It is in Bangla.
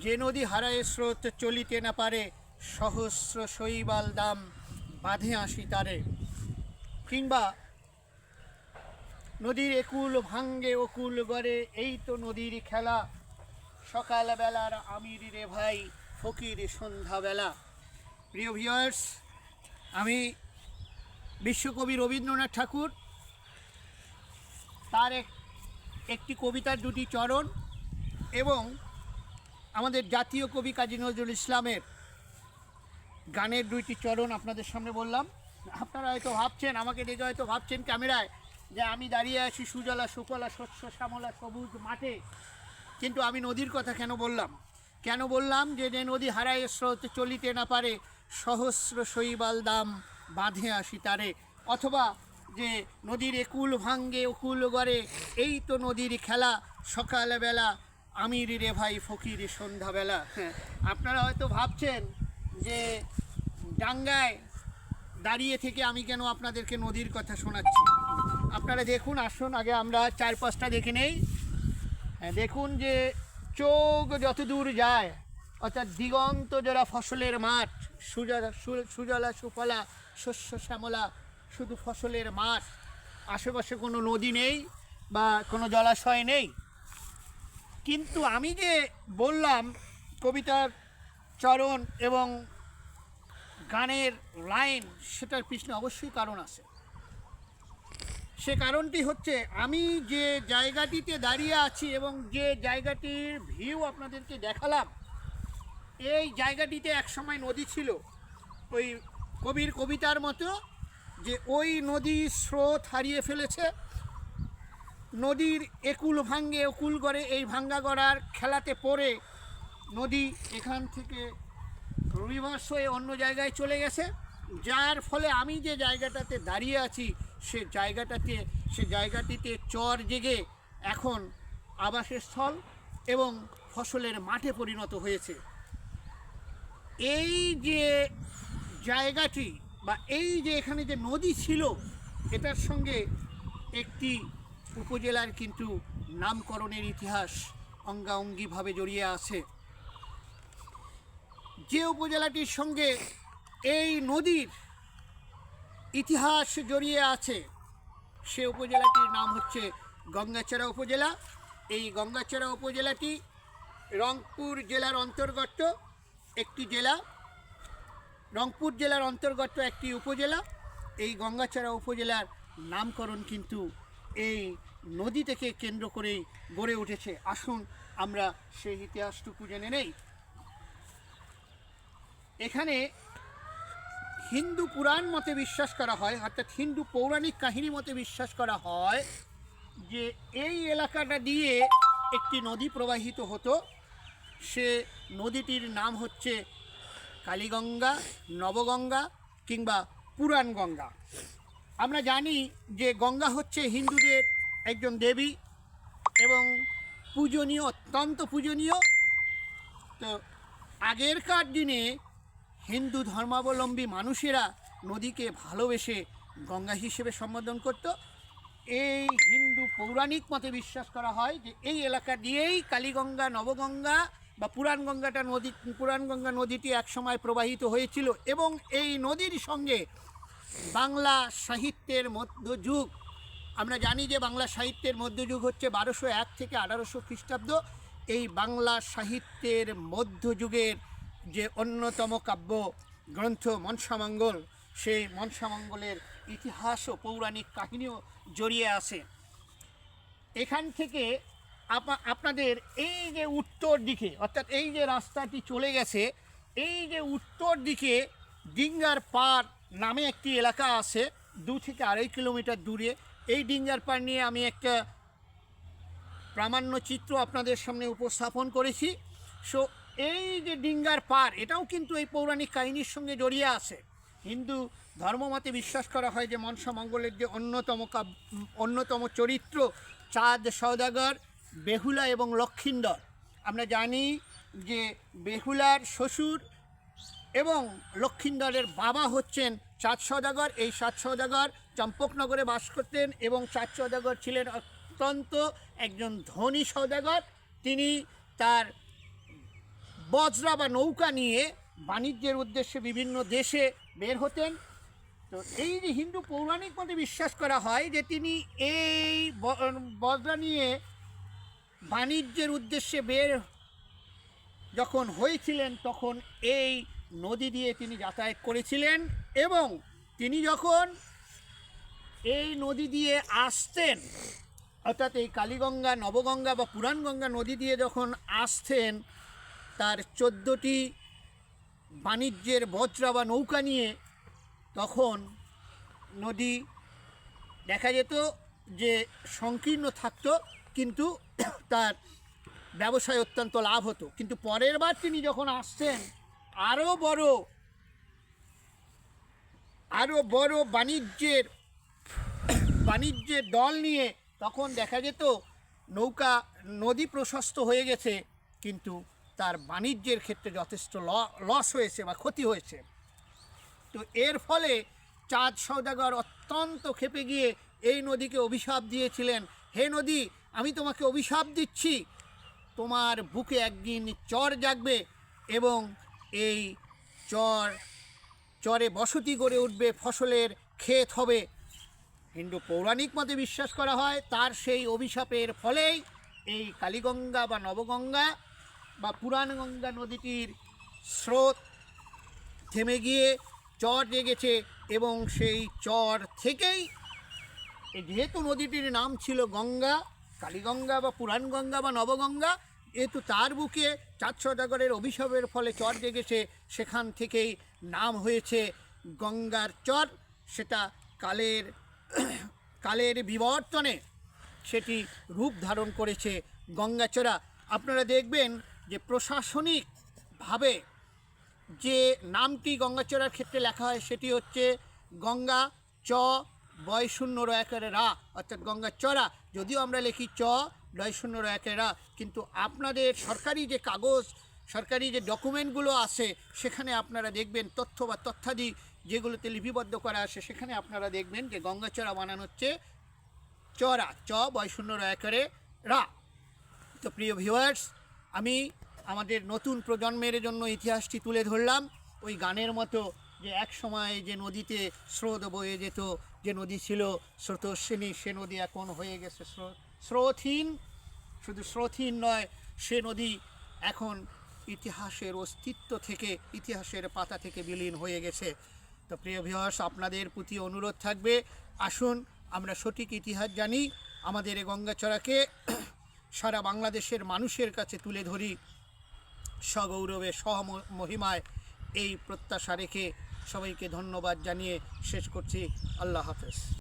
যে নদী হারায় স্রোত চলিতে না পারে, সহস্র শৈবাল দাম বাঁধে আসি তারে। কিংবা নদীর একুল ভাঙ্গে অকুল গড়ে, এই তো নদীর খেলা, সকালবেলার আমির রে ভাই, ফকির সন্ধ্যাবেলা। প্রিয় ভিউয়ার্স, আমি বিশ্বকবি রবীন্দ্রনাথ ঠাকুর তার একটি কবিতার দুটি চরণ এবং আমাদের জাতীয় কবি কাজী নজরুল ইসলামের গানের দুইটি চরণ আপনাদের সামনে বললাম। আপনারা হয়তো ভাবছেন, আমাকে দেখে হয়তো ভাবছেন ক্যামেরায় যে আমি দাঁড়িয়ে আছি সুজলা সুফলা শস্য শ্যামলা সবুজ মাঠে, কিন্তু আমি নদীর কথা কেন বললাম যে নদী হারায় স্রোত চলিতে না পারে, সহস্র শৈবাল দাম বাঁধে আসি তারে। অথবা যে নদীর একুল ভাঙ্গে অকুল গড়ে, এই তো নদীর খেলা, সকালবেলা আমির রে ভাই, ফকির সন্ধ্যাবেলা। আপনারা হয়তো ভাবছেন যে ডাঙ্গায় দাঁড়িয়ে থেকে আমি কেন আপনাদেরকে নদীর কথা শোনাচ্ছি। আপনারা দেখুন, আসুন আগে আমরা চারপাশটা দেখে নেই। দেখুন যে চোখ যত দূর যায়, অর্থাৎ দিগন্ত জোড়া ফসলের মাঠ, সুজলা সুফলা শস্য শ্যামলা, শুধু ফসলের মাঠ, আশেপাশে কোনো নদী নেই বা কোনো জলাশয় নেই। কিন্তু আমি যে বললাম কবিতার চরণ এবং গানের লাইন, সেটার পিছনে অবশ্যই কারণ আছে। সে কারণটি হচ্ছে, আমি যে জায়গাটিতে দাঁড়িয়ে আছি এবং যে জায়গাটির ভিউ আপনাদেরকে দেখালাম, এই জায়গাটিতে একসময় নদী ছিল। ওই কবির কবিতার মতো যে ওই নদী স্রোত হারিয়ে ফেলেছে, নদীর একুল ভাঙ্গে অকুল গড়ে, এই ভাঙ্গা গড়ার খেলাতে পড়ে নদী এখান থেকে রিভার্স হয়ে অন্য জায়গায় চলে গেছে, যার ফলে আমি যে জায়গাটাতে দাঁড়িয়ে আছি সে জায়গাটিতে চর জেগে এখন আবাসের স্থল এবং ফসলের মাঠে পরিণত হয়েছে। এই যে জায়গাটি বা এই যে এখানে যে নদী ছিল, এটার সঙ্গে একটি উপজেলার কিন্তু নামকরণের ইতিহাস অঙ্গাঅঙ্গিভাবে জড়িয়ে আছে। যে উপজেলাটির সঙ্গে এই নদীর ইতিহাস জড়িয়ে আছে, সে উপজেলাটির নাম হচ্ছে গঙ্গাচড়া উপজেলা। এই গঙ্গাচড়া উপজেলাটি রংপুর জেলার অন্তর্গত একটি জেলা, রংপুর জেলার অন্তর্গত একটি উপজেলা। এই গঙ্গাচড়া উপজেলার নামকরণ কিন্তু এই নদী থেকে কেন্দ্র করেই গড়ে উঠেছে। আসুন আমরা সেই ইতিহাসটুকু জেনে নেই। এখানে হিন্দু পুরাণ মতে বিশ্বাস করা হয়, অর্থাৎ হিন্দু পৌরাণিক কাহিনী মতে বিশ্বাস করা হয় যে এই এলাকাটা দিয়ে একটি নদী প্রবাহিত হতো। সে নদীটির নাম হচ্ছে কালীগঙ্গা, নবগঙ্গা কিংবা পুরাণ গঙ্গা। আমরা জানি যে গঙ্গা হচ্ছে হিন্দুদের একজন দেবী এবং পূজনীয়, অত্যন্ত পূজনীয়। তো আগেরকার দিনে হিন্দু ধর্মাবলম্বী মানুষেরা নদীকে ভালোবেসে গঙ্গা হিসেবে সম্বোধন করত। এই হিন্দু পৌরাণিক মতে বিশ্বাস করা হয় যে এই এলাকা দিয়েই কালীগঙ্গা, নবগঙ্গা বা পুরাণগঙ্গা নদীটি একসময় প্রবাহিত হয়েছিল এবং এই নদীর সঙ্গে বাংলা সাহিত্যের মধ্যযুগ, আমরা জানি যে বাংলা সাহিত্যের মধ্যযুগ হচ্ছে 1201 থেকে 1800 খ্রিস্টাব্দ। এই বাংলা সাহিত্যের মধ্যযুগের যে অন্যতম কাব্য গ্রন্থ মনসামঙ্গল, সেই মনসামঙ্গলের ইতিহাস ও পৌরাণিক কাহিনীও জড়িয়ে আছে। এখান থেকে আপনাদের এই যে উত্তর দিকে, অর্থাৎ এই যে রাস্তাটি চলে গেছে, এই যে উত্তর দিকে ডিঙ্গার পাড় নামে একটি এলাকা আছে 2 থেকে 2.5 কিলোমিটার দূরে। এই ডিঙ্গার পাড় নিয়ে আমি একটা প্রামাণ্য চিত্র আপনাদের সামনে উপস্থাপন করেছি। সো এই যে ডিঙ্গার পাড়, এটাও কিন্তু এই পৌরাণিক কাহিনীর সঙ্গে জড়িয়ে আছে। হিন্দু ধর্মমতে বিশ্বাস করা হয় যে মনসামঙ্গলের যে অন্যতম চরিত্র চাঁদ সওদাগর, বেহুলা এবং লক্ষিন্দর। আমরা জানি যে বেহুলার শ্বশুর এবং লক্ষিন্দরের বাবা হচ্ছেন চাঁদ সওদাগর। এই চাঁদ সওদাগর চম্পকনগরে বাস করতেন এবং চাঁদ সওদাগর ছিলেন অত্যন্ত একজন ধনী সওদাগর। তিনি তার বজরা বা নৌকা নিয়ে বাণিজ্যের উদ্দেশ্যে বিভিন্ন দেশে বের হতেন। তো এই যে হিন্দু পৌরাণিক মতে বিশ্বাস করা হয় যে তিনি এই বজরা নিয়ে বাণিজ্যের উদ্দেশ্যে বের যখন হয়েছিলেন তখন এই নদী দিয়ে তিনি যাতায়াত করেছিলেন, এবং তিনি যখন এই নদী দিয়ে আসতেন, অর্থাৎ এই কালীগঙ্গা, নবগঙ্গা বা পুরাণগঙ্গা নদী দিয়ে যখন আসতেন, তার 14টি বাণিজ্যের বজরা বা নৌকা নিয়ে, তখন নদী দেখা যেত যে সংকীর্ণ থাকতো, কিন্তু তার ব্যবসায় অত্যন্ত লাভ হতো। কিন্তু পরের বার তিনি যখন আসছেন আরও বড় বাণিজ্যের দল নিয়ে, তখন দেখা যেত নদী প্রশস্ত হয়ে গেছে, কিন্তু তার বাণিজ্যের ক্ষেত্রে যথেষ্ট লস হয়েছে বা ক্ষতি হয়েছে। তো এর ফলে চাঁদ সওদাগর অত্যন্ত ক্ষেপে গিয়ে এই নদীকে অভিশাপ দিয়েছিলেন, হে নদী, আমি তোমাকে অভিশাপ দিচ্ছি, তোমার বুকে একদিন চর জাগবে এবং এই চরে বসতি গড়ে উঠবে, ফসলের ক্ষেত হবে। হিন্দু পৌরাণিক মতে বিশ্বাস করা হয় তার সেই অভিশাপের ফলেই এই কালীগঙ্গা বা নবগঙ্গা বা পুরাণগঙ্গা নদীটির স্রোত থেমে গিয়ে চর জেগেছে, এবং সেই চর থেকেই যেহেতু নদীটির নাম ছিল গঙ্গা, কালীগঙ্গা বা পুরাণগঙ্গা বা নবগঙ্গা, যেহেতু তার বুকে চাঁদ সওদাগরের অভিশাপের ফলে চর জেগেছে, সেখান থেকেই নাম হয়েছে গঙ্গার চর। সেটা কালের বিবর্তনে সেটি রূপ ধারণ করেছে গঙ্গাচড়া। আপনারা দেখবেন যে প্রশাসনিকভাবে যে নামটি গঙ্গাচড়ার ক্ষেত্রে লেখা হয় সেটি হচ্ছে গঙ্গা চ বয় শূন্য রয়াকারে রা, অর্থাৎ গঙ্গাচড়া। যদিও আমরা লিখি চ ডয় শূন্য রয়াকারে রা, কিন্তু আপনাদের সরকারি যে কাগজ, সরকারি যে ডকুমেন্টগুলো আছে, সেখানে আপনারা দেখবেন তথ্য বা তথ্যাদি যেগুলোতে লিপিবদ্ধ করা আছে, সেখানে আপনারা দেখবেন যে গঙ্গাচড়া বানানো হচ্ছে চড়া, চ বয় শূন্য রয়াকারে রা। তো প্রিয় ভিউয়ার্স, আমি আমাদের নতুন প্রজন্মের জন্য ইতিহাসটি তুলে ধরলাম ওই গানের মতো, যে এক সময় যে নদীতে স্রোত বয়ে যেত, যে নদী ছিল স্রোতস্বিনী, সে নদী এখন হয়ে গেছে স্রোতহীন। শুধু স্রোতহীন নয়, সে নদী এখন ইতিহাসের অস্তিত্ব থেকে, ইতিহাসের পাতা থেকে বিলীন হয়ে গেছে। তো প্রিয় ভিউয়ার্স, আপনাদের প্রতি অনুরোধ থাকবে, আসুন আমরা সঠিক ইতিহাস জানি, আমাদের এই গঙ্গাচড়াকে সারা বাংলাদেশের মানুষের কাছে তুলে ধরি সগৌরবে মহিমায়। এই প্রত্যাশা রেখে সবাইকে ধন্যবাদ জানিয়ে শেষ করছি। আল্লাহ হাফেজ।